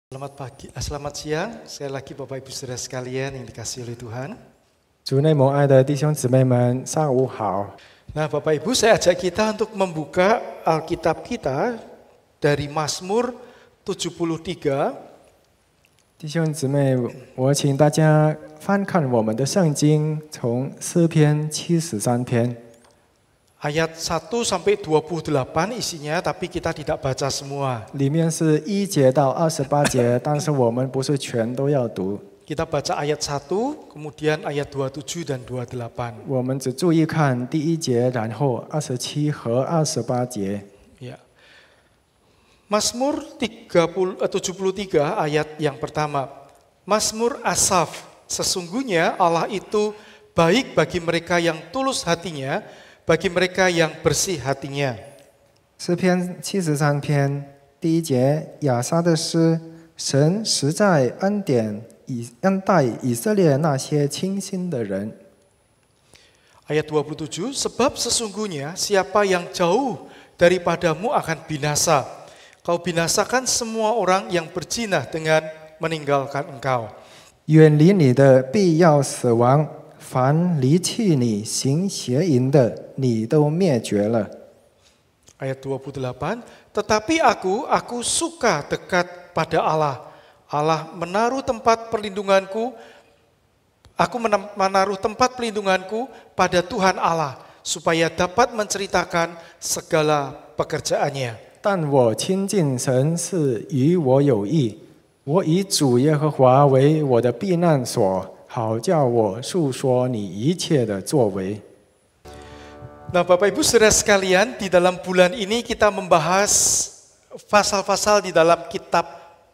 Selamat pagi, selamat siang. Sekali lagi Bapak Ibu Saudara sekalian yang dikasihi oleh Tuhan. 主内蒙爱的弟兄姊妹们，上午好。 Nah Bapak Ibu, saya ajak kita untuk membuka Alkitab kita dari Mazmur 73. 弟兄姊妹，我请大家翻看我们的圣经，从诗篇73篇 Ayat 1 sampai 28 isinya, tapi kita tidak baca semua. 里面是1节到28节，但是我们不是全都要读， Kita baca ayat 1, kemudian ayat 27 dan 28. 我们只注意看第1节，然后27和28节。 Ya. Mazmur 73 ayat yang pertama. Mazmur Asaf, sesungguhnya Allah itu baik bagi mereka yang tulus hatinya, bagi mereka yang bersih hatinya. 诗篇73篇第1节，亚萨的诗，神实在恩待以色列那些清心的人。 Ayat 27, sebab sesungguhnya siapa yang jauh daripadamu akan binasa. Kau binasakan semua orang yang berzinah dengan meninggalkan engkau. 远离你的必要死亡，凡离弃你行邪淫的，你都灭绝了。 Ayat 28, tetapi aku suka dekat pada Allah. Allah menaruh tempat perlindunganku, aku menaruh tempat perlindunganku pada Tuhan Allah, supaya dapat menceritakan segala pekerjaannya. 但我亲近神是与我有益，我以主耶和华为我的避难所，好叫我述说你一切的作为。 Nah Bapak Ibu Saudara sekalian, di dalam bulan ini kita membahas pasal-pasal di dalam kitab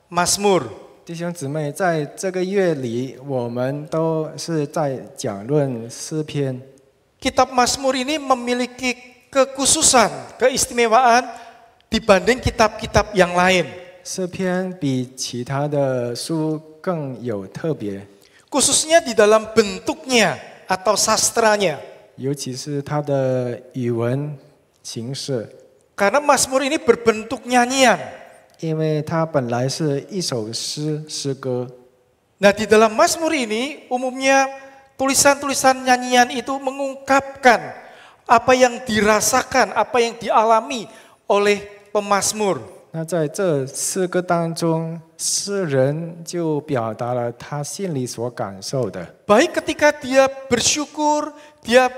Mazmur. 弟兄姊妹，在这个月里，我们都是在讲论诗篇。 Kitab Mazmur ini memiliki kekhususan, keistimewaan dibanding kitab-kitab yang lain. 诗篇比其他的书更有特别， Khususnya di dalam bentuknya atau sastranya. 尤其是它的语文形式， Karena Mazmur ini berbentuk nyanyian. 因为它本来是一首诗歌。 Nah di dalam Mazmur ini umumnya tulisan-tulisan nyanyian itu mengungkapkan apa yang dirasakan, apa yang dialami oleh pemazmur. 那在这诗歌当中，诗人就表达了他心里所感受的。 Baik ketika dia bersyukur, dia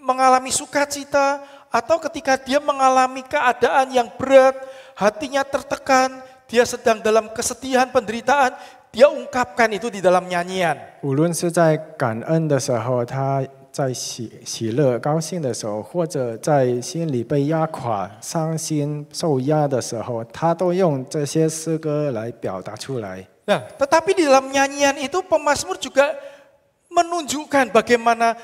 mengalami sukacita, atau ketika dia mengalami keadaan yang berat, hatinya tertekan, dia sedang dalam kesedihan, penderitaan, dia ungkapkan itu di dalam nyanyian. 无论是在感恩的时候，他在喜乐、高兴的时候，或者在心里被压垮、伤心、受压的时候，他都用这些诗歌来表达出来。 Nah, tetapi di dalam nyanyian itu pemazmur juga menunjukkan bagaimana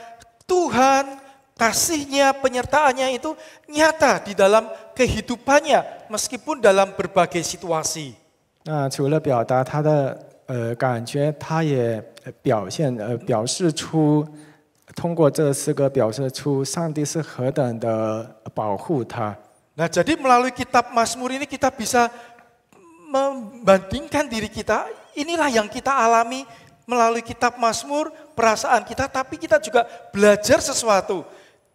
Tuhan, kasih-Nya, penyertaannya itu nyata di dalam kehidupannya meskipun dalam berbagai situasi. 那除了表达他的感觉，他也表示出，通过这诗歌表示出上帝是何等的保护他。 Nah, jadi melalui kitab Mazmur ini kita bisa membandingkan diri kita, inilah yang kita alami melalui kitab Mazmur, perasaan kita, tapi kita juga belajar sesuatu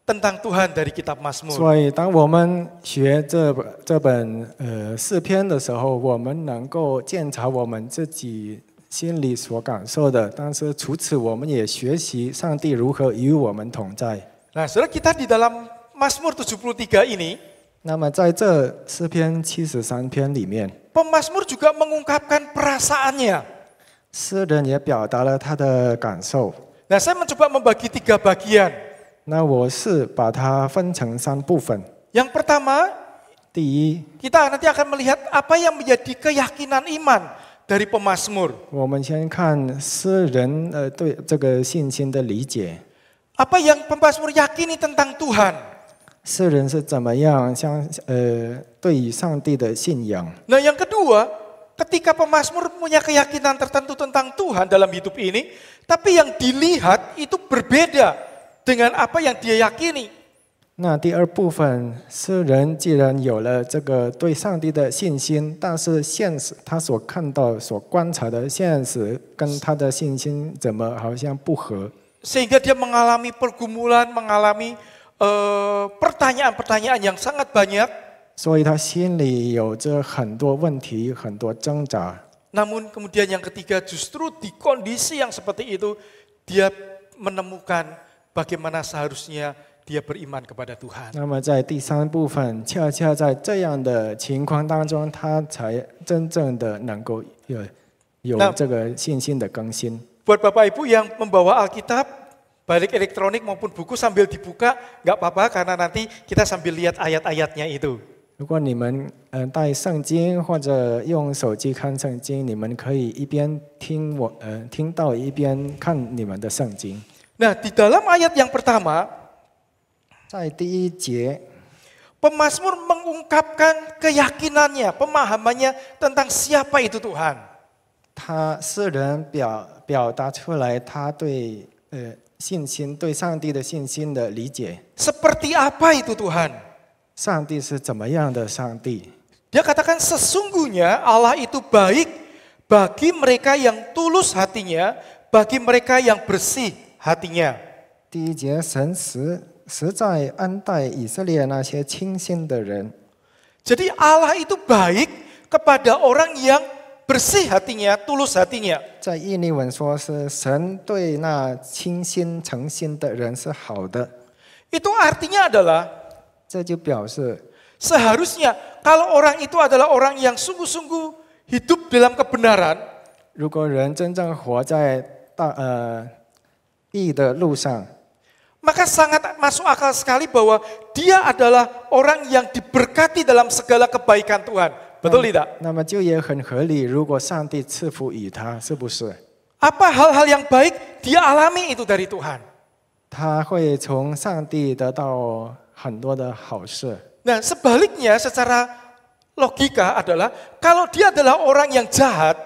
tentang Tuhan dari kitab Mazmur. 所以，当我们学这本诗篇的时候，我们能够检查我们自己心里所感受的，但是除此，我们也学习上帝如何与我们同在。 Nah, saudara kita di dalam Mazmur 73 ini, 那么，在这诗篇73篇里面， pemazmur juga mengungkapkan perasaannya. 诗人也表达了他的感受。 Nah, saya mencoba membagi 3 bagian. 那我是把它分成3部分。 Yang pertama, 第一， kita nanti akan melihat apa yang menjadi keyakinan iman dari pemazmur. 我们先看诗人对这个信心的理解。 Apa yang pemazmur yakini tentang Tuhan. 诗人是怎么样对于上帝的信仰？ Nah, yang kedua, ketika pemazmur punya keyakinan tertentu tentang Tuhan dalam hidup ini, tapi yang dilihat itu berbeda dengan apa yang dia yakini. 那第二部分，诗人既然有了这个对上帝的信心，但是现实他所看到、所观察的现实跟他的信心怎么好像不合， Sehingga dia mengalami pergumulan, mengalami pertanyaan-pertanyaan yang sangat banyak. 所以他心里有着很多问题、很多挣扎。 Namun kemudian yang ketiga, justru di kondisi yang seperti itu, dia menemukan bagaimana seharusnya dia beriman kepada Tuhan. 那么在第三部分，恰恰在这样的情况当中，他才真正的能够有这个信心的更新。 Buat Bapak Ibu yang membawa Alkitab, baik elektronik maupun buku sambil dibuka, nggak apa-apa karena nanti kita sambil lihat ayat-ayatnya itu. 如果你们带圣经或者用手机看圣经，你们可以一边听听到一边看你们的圣经。 Nah, di dalam ayat yang pertama, 在第一节， pemazmur mengungkapkan keyakinannya, pemahamannya tentang siapa itu Tuhan. 诗人表达出来他对信心、对上帝的信心的理解。 Seperti apa itu Tuhan? 上帝是怎么样的上帝？ Dia katakan sesungguhnya Allah itu baik bagi mereka yang tulus hatinya, bagi mereka yang bersih hatinya. 第一节，神实在恩待以色列那些清心的人。 Jadi Allah itu baik kepada orang yang bersih hatinya, tulus hatinya. 在印尼文说是神对那清心诚心的人是好的， Itu artinya adalah 这就表示 seharusnya kalau orang itu adalah orang yang sungguh-sungguh hidup dalam kebenaran, 如果人真正活在义的路上， maka sangat masuk akal sekali bahwa dia adalah orang yang diberkati dalam segala kebaikan Tuhan. Betul tidak? 那么就也很合理。如果上帝赐福于他，是不是？ Apa hal-hal yang baik dia alami itu dari Tuhan. 他会从上帝得到很多的好事。 Nah, sebaliknya secara logika adalah kalau dia adalah orang yang jahat,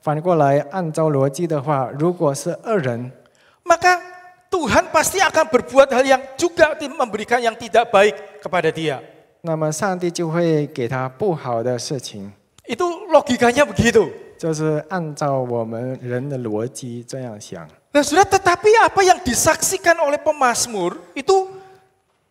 反过来，按照逻辑的话，如果是恶人， maka Tuhan pasti akan berbuat hal yang juga memberikan yang tidak baik kepada dia. 那么上帝就会给他不好的事情。 Itu logikanya begitu. 就是按照我们人的逻辑这样想。 Nah, sudah tetapi apa yang disaksikan oleh pemazmur itu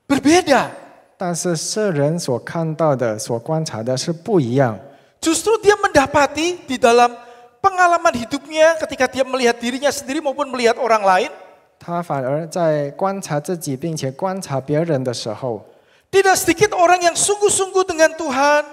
berbeda. 但是世人所看到的、所观察的是不一样。 Justru dia mendapati di dalam pengalaman hidupnya ketika dia melihat dirinya sendiri maupun melihat orang lain, 他反而在观察自己，并且观察别人的时候， tidak sedikit orang yang sungguh-sungguh dengan Tuhan,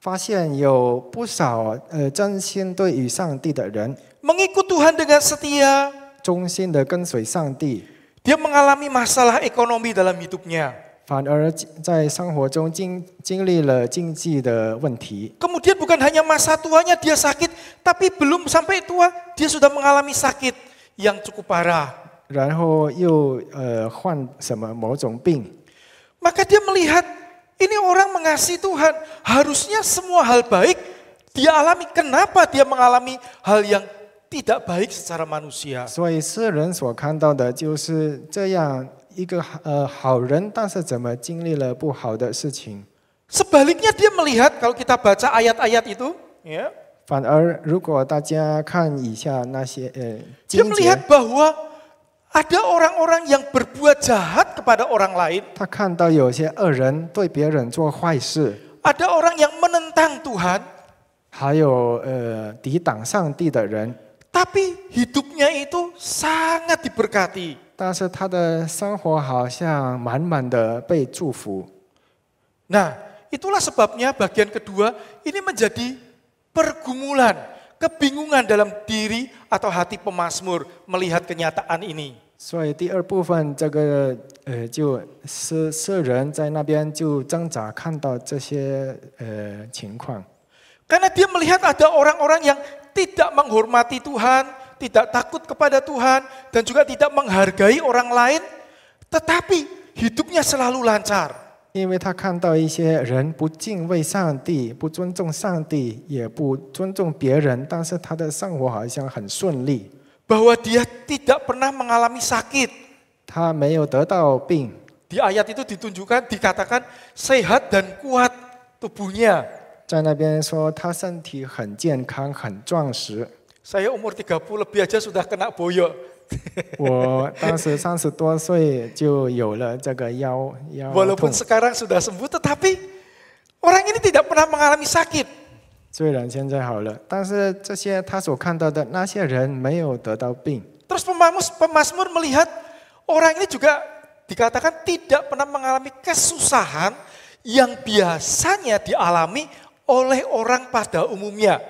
发现有不少真心对于上帝的人， mengikut Tuhan dengan setia, 忠心的跟随上帝， dia mengalami masalah ekonomi dalam hidupnya. 反而在生活中经历了经济的问题。 Kemudian bukan hanya masa tuanya dia sakit, tapi belum sampai tua dia sudah mengalami sakit yang cukup parah. 然后又患什么某种病， Maka dia melihat ini orang mengasihi Tuhan, harusnya semua hal baik dia alami. Kenapa dia mengalami hal yang tidak baik secara manusia? 所以世人所看到的就是这样一个好人，但是怎么经历了不好的事情。 Sebaliknya dia melihat kalau kita baca ayat-ayat itu, ya, 反而如果大家看以下那些 dia 经节， melihat bahwa ada orang-orang yang berbuat jahat kepada orang lain, 他看到有些恶人对别人做坏事， ada orang yang menentang Tuhan, 还有抵挡上帝的人， tapi hidupnya itu sangat diberkati. 但是他的生活好像满满的被祝福。 Nah, itulah sebabnya bagian kedua ini menjadi pergumulan, kebingungan dalam diri atau hati pemazmur melihat kenyataan ini. 所以第二部分这个就是世人在那边就挣扎看到这些情况， Karena dia melihat ada orang-orang yang tidak menghormati Tuhan, tidak takut kepada Tuhan, dan juga tidak menghargai orang lain, tetapi hidupnya selalu lancar. 因为他看到一些人不敬畏上帝，不尊重上帝，也不尊重别人，但是他的生活好像很顺利， Bahwa dia tidak pernah mengalami sakit, 他没有得到病， Di ayat itu ditunjukkan, dikatakan sehat dan kuat tubuhnya. 在那边说他身体很健康、很壮实。 Saya umur 30 lebih aja sudah kena boyok. 我当时30多岁就有了这个腰 Walaupun 痛， sekarang sudah sembuh, tetapi orang ini tidak pernah mengalami sakit. 虽然现在好了，但是这些他所看到的那些人没有得到病。 Terus pemazmur melihat orang ini juga dikatakan tidak pernah mengalami kesusahan yang biasanya dialami oleh orang pada umumnya.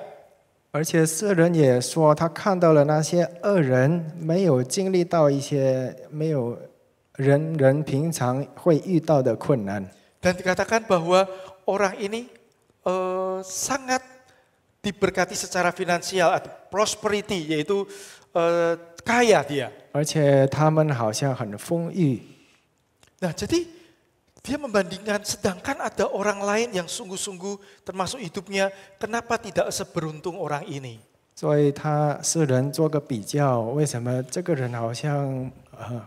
而且诗人也说，他看到了那些恶人没有经历到一些没有人平常会遇到的困难。 Dan dikatakan bahwa orang ini sangat diberkati secara finansial atau prosperity, yaitu kaya dia. 而且他们好像很丰裕。 Nah, jadi dia membandingkan, sedangkan ada orang lain yang sungguh-sungguh termasuk hidupnya, kenapa tidak seberuntung orang ini? 所以诗人做个比较，为什么这个人好像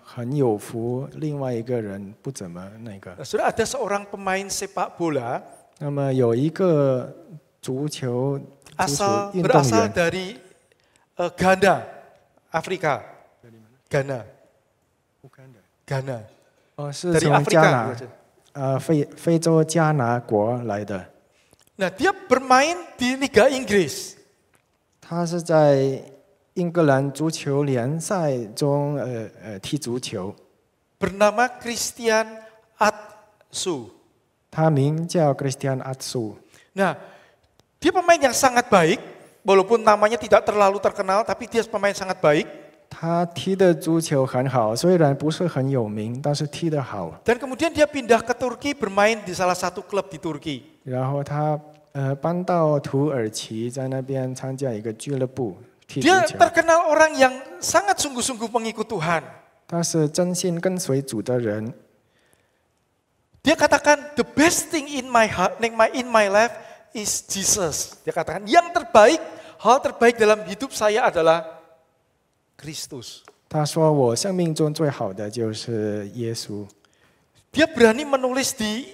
很有福，另外一个人不怎么那个？ Sudah ada seorang pemain sepak bola 那么有一个足球运动 berasal 员， dari Ghana, Afrika. Ghana. Ghana. 是 Dari 从加 Afrika. 拿非洲加拿国来的。 Nah, dia bermain di Liga Inggris. 他是在英格兰足球联赛中踢足球。 Bernama Christian Atsu. 他名叫 Christian Atsu。 Nah, dia pemain yang sangat baik, walaupun namanya tidak terlalu terkenal, tapi dia pemain sangat baik. 他踢的足球很好，虽然不是很有名，但是踢得好。 Dan kemudian dia pindah ke Turki, bermain di salah satu klub di Turki. 然后他搬到土耳其，在那边参加一个俱乐部踢足 Dia 球。 terkenal orang yang sangat sungguh-sungguh pengikut Tuhan. 他是真心跟随主的人。 Dia katakan the best thing in my life is Jesus. Dia katakan yang terbaik, hal terbaik dalam hidup saya adalah Kristus. 他说：“我生命中最好的就是耶稣。” Dia berani menulis di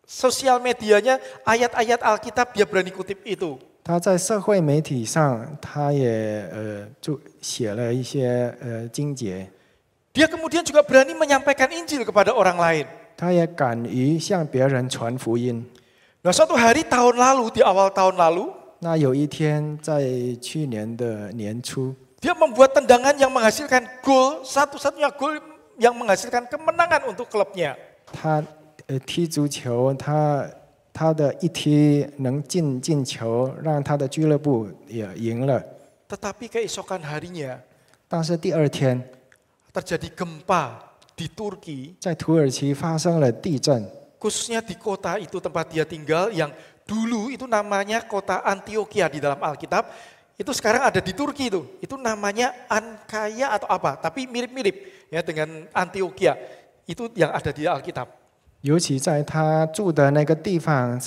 sosial medianya ayat-ayat Alkitab, dia berani kutip itu. 他在社会媒体上，他也就写了一些经节。 Dia kemudian juga berani menyampaikan Injil kepada orang lain. 他也敢于向别人传福音。 Nah, suatu hari tahun lalu, di awal tahun lalu, 那有一天，在去年的年初， dia membuat tendangan yang menghasilkan gol, satu-satunya gol yang menghasilkan kemenangan untuk klubnya. 他踢足球，他的一踢能进球，让他的俱乐部也赢了。 Tetapi keesokan harinya 但是第二天， terjadi gempa di Turki, 在土耳其发生了地震， khususnya di kota itu tempat dia tinggal yang dulu itu namanya kota Antioquia di dalam Alkitab, itu sekarang ada di Turki itu namanya Ankaya atau apa, tapi mirip-mirip ya dengan Antioquia, itu yang ada di Alkitab. 尤其在他住的那个地方，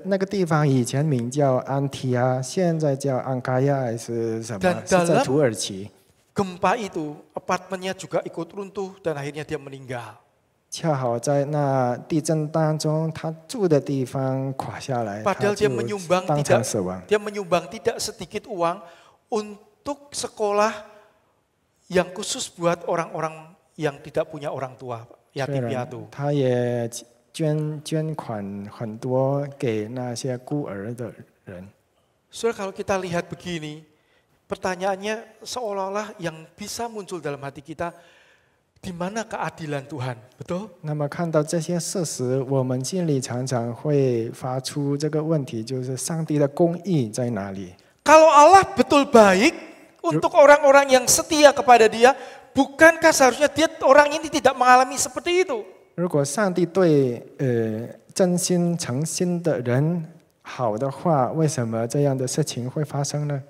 那个地方以前名叫安提阿，现在叫安卡亚还是什么？ Dan 是在 dalam 土耳其。 gempa itu apartemennya juga ikut runtuh dan akhirnya dia meninggal. 恰好在那地震当中，他住的地方垮下来，他 Padahal 就 dia menyumbang 当场死亡。 dia menyumbang tidak sedikit uang untuk sekolah yang khusus buat orang-orang yang tidak punya orang tua, 虽 yatim 然 piatu. 他也捐款很多给那些孤儿的人。 Saudara, kalau kita lihat begini, pertanyaannya seolah-olah yang bisa muncul dalam hati kita, di mana keadilan Tuhan? Betul? 那么看到这些事实，我们心里常常会发出这个问题，就是上帝的公义在哪里？ Kalau Allah betul baik untuk orang-orang yang setia kepada Dia, bukankah seharusnya orang ini tidak mengalami seperti itu? 如果上帝对真心诚心的人好的话，为什么这样的事情会发生呢？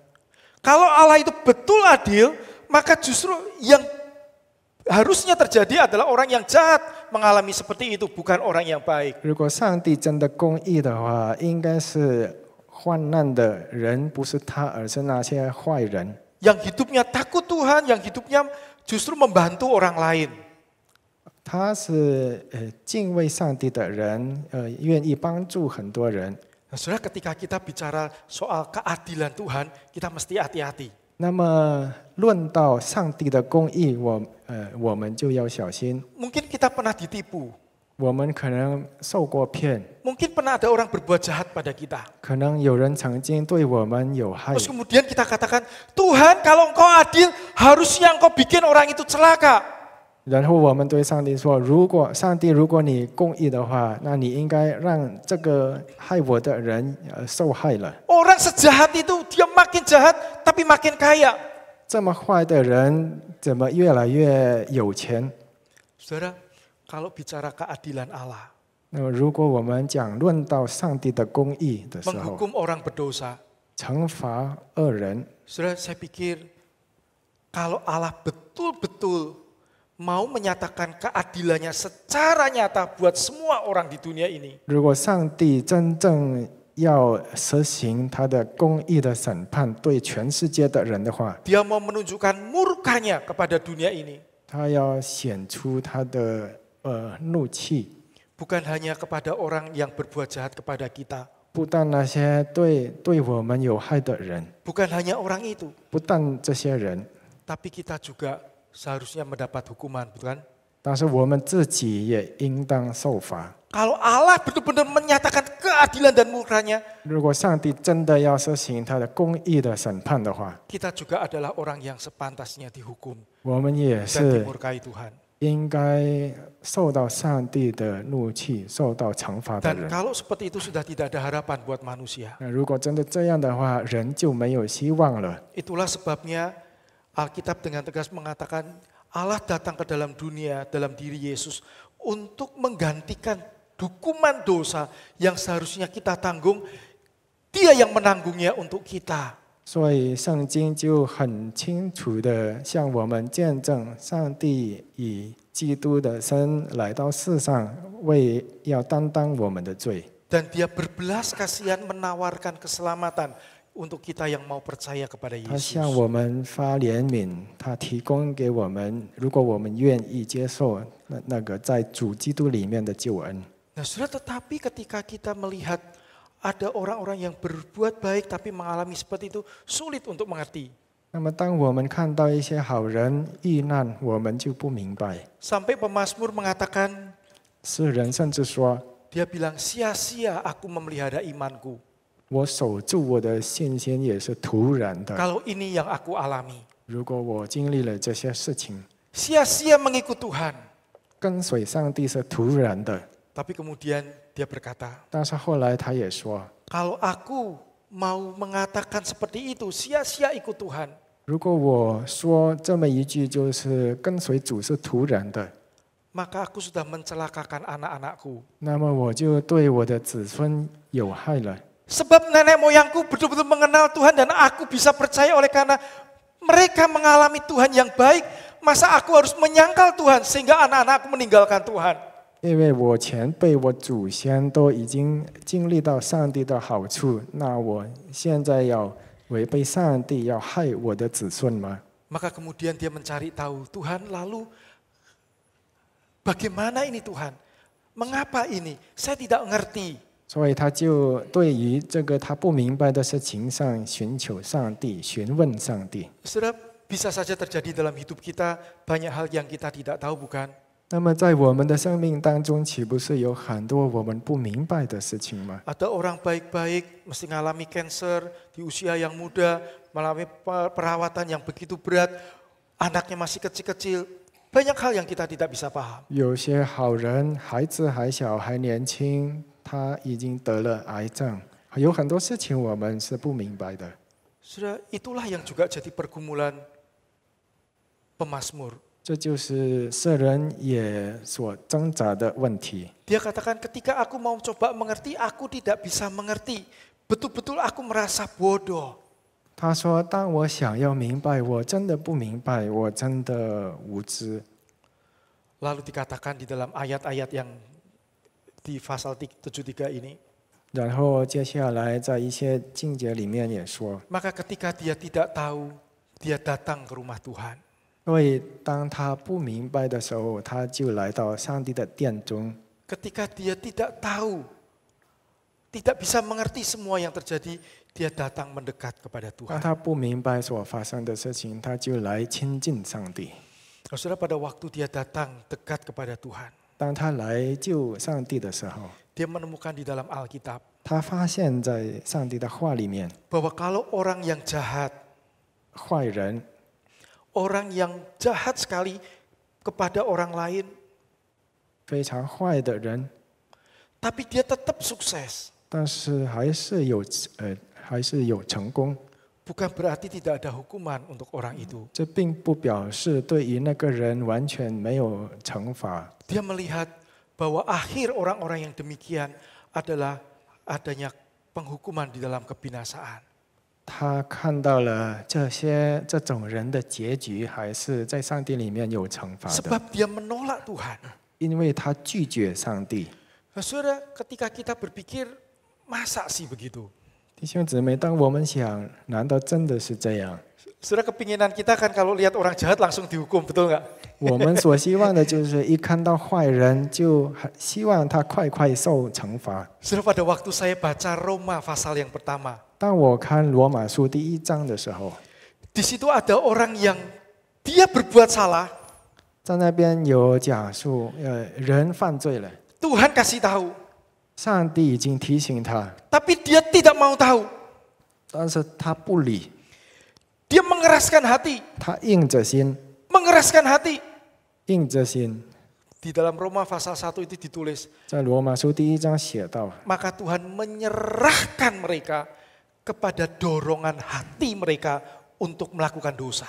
Kalau Allah itu betul adil, maka justru yang harusnya terjadi adalah orang yang jahat mengalami seperti itu, bukan orang yang baik. 如果上帝真的公义的话，应该是患难的人不是他，而是那些坏人。 Yang hidupnya takut Tuhan, yang hidupnya justru membantu orang lain. 他是敬畏上帝的人，愿意帮助很多人。 Nah, saudara, ketika kita bicara soal keadilan Tuhan, kita mesti hati-hati. 那么论到上帝的公义，我们就要小心。 Mungkin kita pernah ditipu. 我们可能受过骗， Mungkin pernah ada orang berbuat jahat pada kita. 可能有人曾经对我们有害。 Terus kemudian kita katakan, Tuhan kalau engkau adil, harusnya engkau bikin orang itu celaka. 然后我们对上帝说：“上帝，如果你公义的话，那你应该让这个害我的人受害了。 Orang sejahat itu, dia makin jahat, tapi makin kaya. 这么坏的人怎么越来越有钱？” Saudara, kalau bicara keadilan Allah, 那么如果我们讲论到上帝的公义的时候， menghukum orang berdosa, 惩罚恶人， saudara, saya pikir kalau Allah betul-betul mau menyatakan keadilannya secara nyata buat semua orang di dunia ini, 如果上帝真正要实行他的公义的审判对全世界的人的话， dia mau menunjukkan murkanya kepada dunia ini, 他要显出他的怒气， bukan hanya kepada orang yang berbuat jahat kepada kita, 不但那些对我们有害的人， bukan hanya orang itu, 不但这些人， tapi kita juga seharusnya mendapat hukuman, bukan? 但是我们自己也应当受罚。 Kalau Allah betul-betul menyatakan keadilan dan murkanya, 如果上帝真的要实行他的公义的审判的话， kita juga adalah orang yang sepantasnya dihukum 我们也 dan 是 dimurkai Tuhan. 应该受到上帝的怒气，受到惩罚的 Dan 人。 kalau seperti itu sudah tidak ada harapan buat manusia. 那如果真的这样的话，人就没有希望了。 Itulah sebabnya Alkitab dengan tegas mengatakan Allah datang ke dalam dunia, dalam diri Yesus untuk menggantikan hukuman dosa yang seharusnya kita tanggung, Dia yang menanggungnya untuk kita. 所以圣经就很清楚的向我们见证，上帝以基督的身来到世上，为要担当我们的罪。 Dan Dia berbelas kasihan menawarkan keselamatan untuk kita yang mau percaya kepada 他 Yesus. 向我们发怜悯，他提供给我们，如果我们愿意接受那个在主基督里面的救恩。 Nah, saudara, tetapi ketika kita melihat ada orang-orang yang berbuat baik tapi mengalami seperti itu, sulit untuk mengerti. 那么，当我们看到一些好人遇难，我们就不明白。 Sampai pemazmur mengatakan, 诗人甚至说 dia bilang, sia-sia aku memelihara imanku. 我守住我的信心也是徒然的。 Kalau ini yang aku alami. 如果我经历了这些事情， Sia-sia mengikut Tuhan. 跟随上帝是徒然的。 Tapi kemudian dia berkata, 但是后来他也说， kalau aku mau mengatakan seperti itu, sia-sia ikut Tuhan. 如果我说这么一句，就是跟随主是徒然的， Maka aku sudah mencelakakan anak-anakku. 那么我就对我的子孙有害了。 Sebab nenek moyangku betul-betul mengenal Tuhan dan aku bisa percaya oleh karena mereka mengalami Tuhan yang baik. Masa aku harus menyangkal Tuhan sehingga anak-anakku meninggalkan Tuhan? 因为我前辈、我祖先都已经经历到上帝的好处，那我现在要违背上帝，要害我的子孙吗？ Maka kemudian dia mencari tahu, Tuhan lalu bagaimana ini Tuhan? Mengapa ini? Saya tidak mengerti. 所以他就对于这个他不明白的事情上寻求上帝，询问上帝。 Saudara, bisa saja terjadi dalam hidup kita banyak hal yang kita tidak tahu, bukan? 那么在我们的生命当中，岂不是有很多我们不明白的事情吗？ Ada orang baik-baik mesti mengalami cancer di usia yang muda, mengalami perawatan yang begitu berat, anaknya masih kecil-kecil. Banyak hal yang kita tidak bisa paham. 有些好人，孩子还小还年轻，他已经得了癌症，有很多事情我们是不明白的。 Saudara, itulah yang juga jadi pergumulan pemazmur. 这就是世人也所挣扎的问题。 Dia katakan ketika aku mau coba mengerti, aku tidak bisa mengerti. Betul-betul aku merasa bodoh. 他说：“当我想要明白，我真的不明白，我真的无知。” Lalu dikatakan di dalam ayat-ayat yang di pasal 73 ini. 然后接下来在一些经节里面也说， Maka ketika dia tidak tahu, dia datang ke rumah Tuhan. 所以当他不明白的时候，他就来到上帝的殿中。 Ketika dia tidak tahu, tidak bisa mengerti semua yang terjadi, dia datang mendekat kepada 当 Tuhan. 他不明白所发生的事情，他就来亲近上帝。 Saudara, pada waktu dia datang dekat kepada Tuhan, 当他来救上帝的时候， dia menemukan di dalam Alkitab 他发现在上帝的话里面， bahwa kalau orang yang jahat, 坏人 orang yang jahat sekali kepada orang lain, 非常坏的人， tapi dia tetap sukses, 但是还是有成功。 bukan berarti tidak ada hukuman untuk orang itu. 这并不表示对于那个人完全没有惩罚。 Dia melihat bahwa akhir orang-orang yang demikian adalah adanya penghukuman di dalam kebinasaan. 他看到了这种人的结局，还是在上帝里面有惩罚的， Sebab dia menolak Tuhan. 因为他拒绝上帝。 Nah, saudara, ketika kita berpikir, masa sih begitu? 弟兄姊妹，当我们想，难道真的是这样？ Saudara, kepinginan kita kan kalau lihat orang jahat langsung dihukum, betul nggak? 我们所希望的就是一看到坏人，就希望他快快受惩罚。 Saudara, pada waktu saya baca Roma pasal yang pertama, 当我看罗马书第1章的时候， di situ ada orang yang dia berbuat salah, 在那边有讲述，人犯罪了， Tuhan kasih tahu, 上帝已经提醒他， tapi dia tidak mau tahu. 但是他不理， Dia mengeraskan hati, 他硬着心， mengeraskan hati. 硬着心。 Di dalam Roma pasal 1 itu ditulis, 在罗马书第1章写到， maka Tuhan menyerahkan mereka kepada dorongan hati mereka untuk melakukan dosa.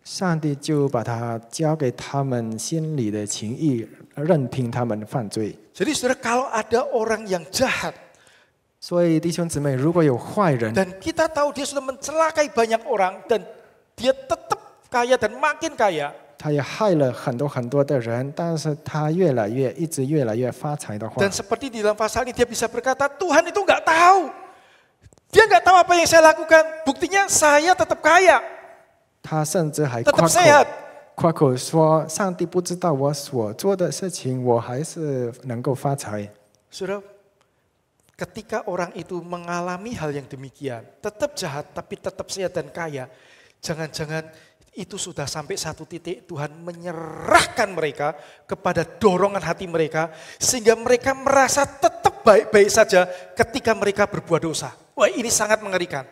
上帝就把他交给他们心里的情意，任凭他们犯罪。 Jadi saudara, kalau ada orang yang jahat, 所以弟兄姊妹，如果有坏人， dan kita tahu dia sudah mencelakai banyak orang, dan dia tetap kaya dan makin kaya, 他也害了很多的人，但是他一直越来越发财的话， dan seperti di dalam pasal ini dia bisa berkata, Tuhan itu nggak tahu. Dia nggak tahu apa yang saya lakukan. Buktinya saya tetap kaya, 他甚至还 tetap sehat. 夸口说，上帝不知道我所做的事情，我还是能够发财。 Saudara, ketika orang itu mengalami hal yang demikian, tetap jahat tapi tetap sehat dan kaya, jangan-jangan itu sudah sampai satu titik Tuhan menyerahkan mereka kepada dorongan hati mereka, sehingga mereka merasa tetap baik-baik saja ketika mereka berbuat dosa. Wah, ini sangat mengerikan.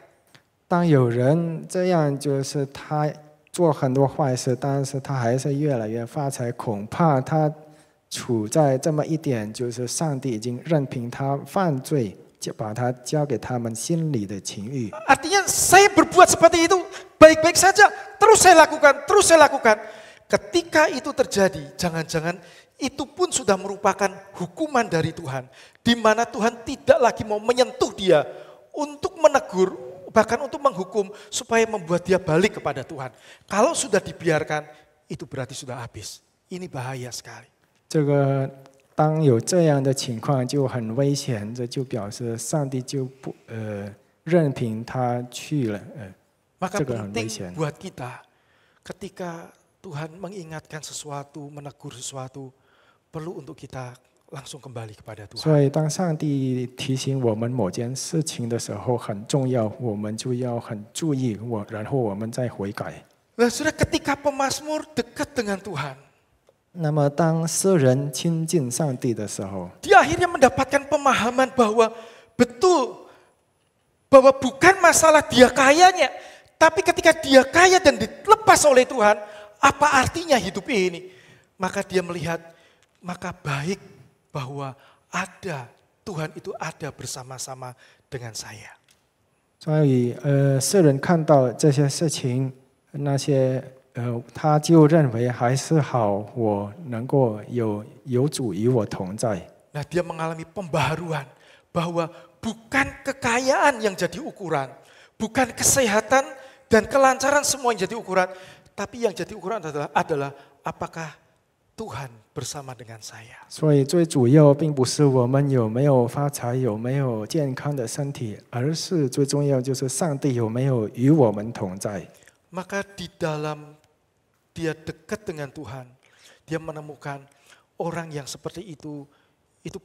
当有人这样，就是他做很多坏事，但是他还是越来越发财，恐怕他处在这么一点，就是上帝已经任凭他犯罪，就把他交给他们心里的情欲。 Artinya saya berbuat seperti itu baik-baik saja, terus saya lakukan. Ketika itu terjadi, jangan-jangan itu pun sudah merupakan hukuman dari Tuhan, di mana Tuhan tidak lagi mau menyentuh dia untuk menegur, bahkan untuk menghukum supaya membuat dia balik kepada Tuhan. Kalau sudah dibiarkan, itu berarti sudah habis. Ini bahaya sekali. 这个当有这样的情况就很危险，这就表示上帝就不任凭他去了。 Maka 这个很危 penting 险。 buat kita, ketika Tuhan mengingatkan sesuatu, menegur sesuatu, perlu untuk kita langsung kembali kepada Tuhan. 所以当上帝提醒我们某件事情的时候很重要，我们就要很注意，然后我们再悔改。 Nah, saudara, ketika pemazmur dekat dengan Tuhan, 那么当诗人亲近上帝的时候， dia akhirnya mendapatkan pemahaman bahwa betul, bahwa bukan masalah dia kayanya, tapi ketika dia kaya dan dilepas oleh Tuhan, apa artinya hidup ini? Maka dia melihat, maka baik bahwa ada Tuhan itu ada bersama-sama dengan saya. 所以诗人看到这些事情，那些他就认为还是好，我能够有主与我同在。 Nah, dia mengalami pembaharuan bahwa bukan kekayaan yang jadi ukuran, bukan kesehatan dan kelancaran semua yang jadi ukuran, tapi yang jadi ukuran adalah apakah Tuhan bersama dengan saya. 所以最主要并不是我们有没有发财，有没有健康的身体，而是最重要就是上帝有没有与我们同在。 Maka di dia dekat dengan Tuhan, dia menemukan orang yang seperti itu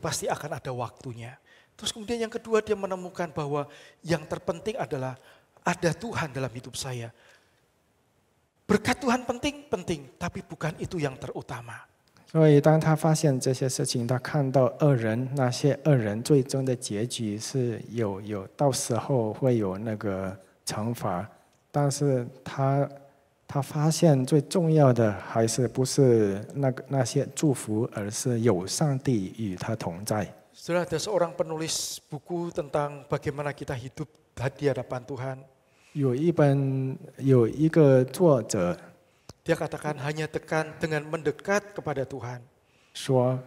pasti akan ada waktunya. Terus kemudian yang kedua dia menemukan bahwa yang terpenting adalah ada Tuhan dalam hidup saya. Berkat Tuhan penting, tapi bukan itu yang terutama. 所以，当他发现这些事情，他看到那些恶人最终的结局是到时候会有那个惩罚，但是他发现最重要的还是不是那些祝福，而是有上帝与他同在。 Saudara, ada seorang penulis buku tentang bagaimana kita hidup di hadapan Tuhan. 有一个作者 Dia katakan hanya dengan mendekat kepada Tuhan. 说，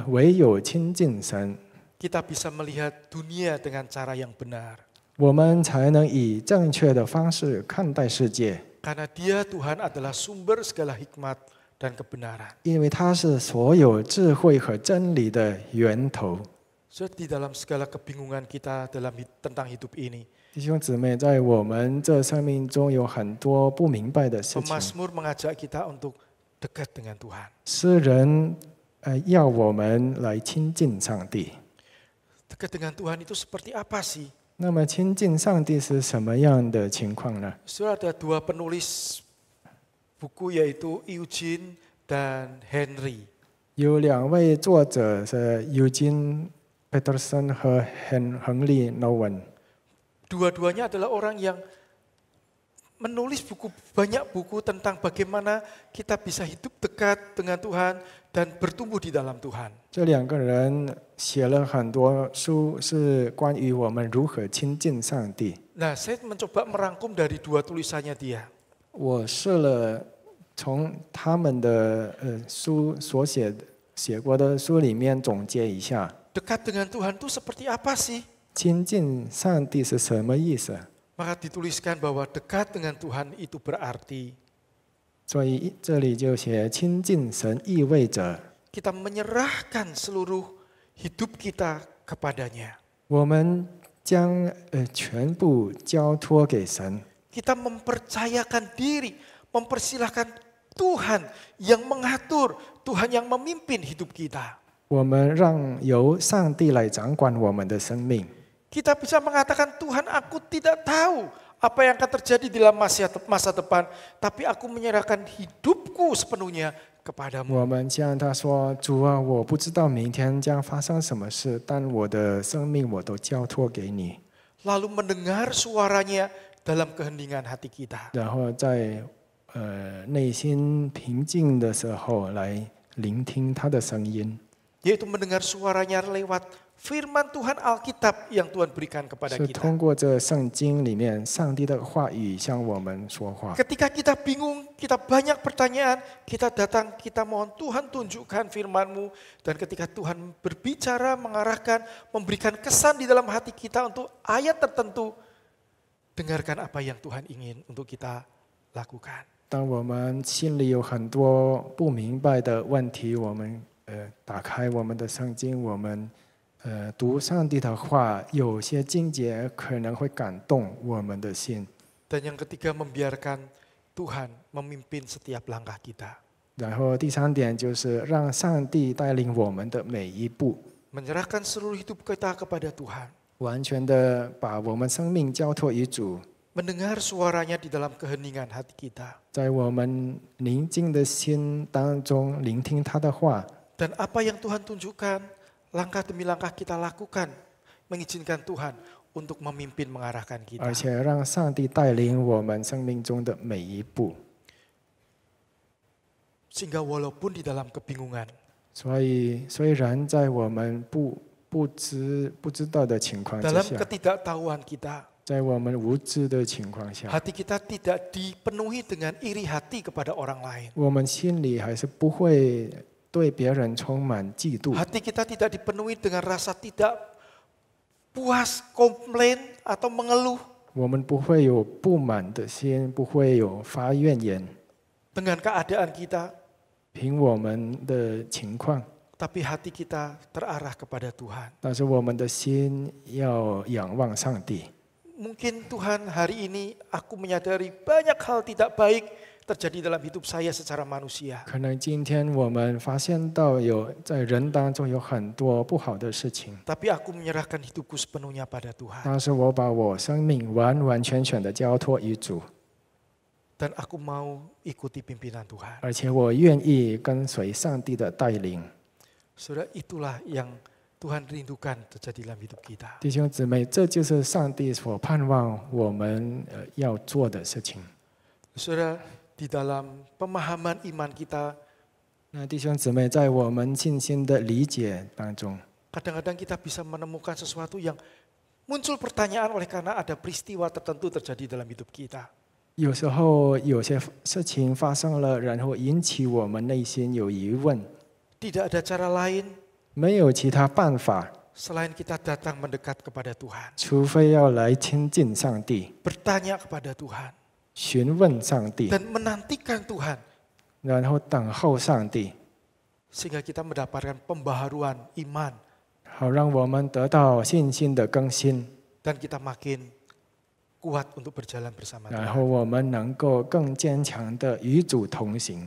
唯有亲近神， Kita bisa melihat dunia dengan cara yang benar. 我们才能以正确的方式看待世界。 Karena dia Tuhan adalah sumber segala hikmat dan kebenaran. 因为它是所有智慧和真理的源头。 So, di dalam segala kebingungan kita tentang hidup ini, 弟兄姊妹，在我们这生命中有很多不明白的事情。 Pemazmur mengajak kita untuk dekat dengan Tuhan. 诗人要我们来亲近上帝。 Dekat dengan Tuhan itu seperti apa sih? 那么亲近上帝是什么样的情况呢？ Saudara, ada dua penulis buku yaitu Eugene dan Henry. 有两位作者是 Eugene Peterson 和亨利·诺文。 Dua-duanya adalah orang yang menulis banyak buku tentang bagaimana kita bisa hidup dekat dengan Tuhan dan bertumbuh di dalam Tuhan. 这两个人写了很多书，是关于我们如何亲近上帝。 Nah, saya mencoba merangkum dari dua tulisannya dia. 我试了从他们的书所写过的书里面总结一下， Dekat dengan Tuhan itu seperti apa sih? 亲近上帝是什么意思？ Maka dituliskan bahwa dekat dengan Tuhan itu berarti 所以这里就写亲近神意味着 kita menyerahkan seluruh hidup kita kepadanya. 我们将全部交托给神， Kita mempercayakan diri, mempersilahkan Tuhan yang mengatur, Tuhan yang memimpin hidup kita. 我们让由上帝来掌管我们的生命。 Kita bisa mengatakan, Tuhan aku tidak tahu apa yang akan terjadi dalam masa depan, tapi aku menyerahkan hidupku sepenuhnya kepadamu. 我们向他说：“主啊，我不知道明天将发生什么事，但我的生命我都交托给你。” Lalu mendengar suaranya dalam keheningan hati kita. 然后在内心平静的时候来聆听他的声音， Yaitu mendengar suaranya lewat firman Tuhan Alkitab yang Tuhan berikan kepada 是 kita. 通过这圣经里面上帝的话语向我们说话。 Ketika kita bingung, kita banyak pertanyaan, kita datang, kita mohon Tuhan tunjukkan firman-Mu. Dan ketika Tuhan berbicara, mengarahkan, memberikan kesan di dalam hati kita untuk ayat tertentu, dengarkan apa yang Tuhan ingin untuk kita lakukan. 当我们心里有很多不明白的问题，我们打开我们的圣经，我们读上帝的话，有些经节可能会感动我们的心。 Dan yang ketiga, membiarkan Tuhan memimpin setiap langkah kita. 然后第三点就是让上帝带领我们的每一步， Menyerahkan seluruh hidup kita kepada Tuhan. 完全的把我们生命交托于主， Mendengar suaranya di dalam keheningan hati kita. 在我们宁静的心当中聆听他的话， Dan apa yang Tuhan tunjukkan, langkah demi langkah kita lakukan, mengizinkan Tuhan untuk memimpin mengarahkan kita. 而且让上帝带领我们生命中的每一步。 Sehingga walaupun di dalam kebingungan, 所以，虽然在我们不知道的情况之 dalam 下， ketidaktahuan kita, 在我们无知的情况下， hati kita tidak dipenuhi dengan iri hati kepada orang lain. 我们心里还是不会对别人充满嫉妒， Hati kita tidak dipenuhi dengan rasa tidak puas, komplain, atau mengeluh 我们不会有不满的心，不会有发怨言， dengan keadaan kita, 凭我们的情况， tapi hati kita terarah kepada Tuhan. 但是我们的心要仰望上帝。 Mungkin Tuhan hari ini aku menyadari banyak hal tidak baik terjadi dalam hidup saya secara manusia. 可能今天我们发现到在人当中有很多不好的事情， Tapi aku menyerahkan hidupku sepenuhnya pada Tuhan. 但是我把我生命完完全全的交托于主， Dan aku mau ikuti pimpinan Tuhan. 而且我愿意跟随上帝的带领。 Saudara, itulah yang Tuhan rindukan terjadi dalam hidup kita. 弟兄姊妹，这就是上帝所盼望我们要做的事情。 Saudara, di dalam pemahaman iman kita, 那弟兄姊妹，在我们信心的理解当中， kadang-kadang kita bisa menemukan sesuatu yang muncul pertanyaan oleh karena ada peristiwa tertentu terjadi dalam hidup kita. 有时候有些事情发生了，然后引起我们内心有疑问， Tidak ada cara lain 没有其他办法， selain kita datang mendekat kepada Tuhan. 除非要来亲近上帝， Bertanya kepada Tuhan. 询问上帝， Dan menantikan Tuhan. 然后等候上帝， Sehingga kita mendapatkan pembaharuan iman. 好让我们得到信心的更新， Dan kita makin kuat untuk berjalan bersama 然后 Tuhan. 我们能够更坚强的与主同行。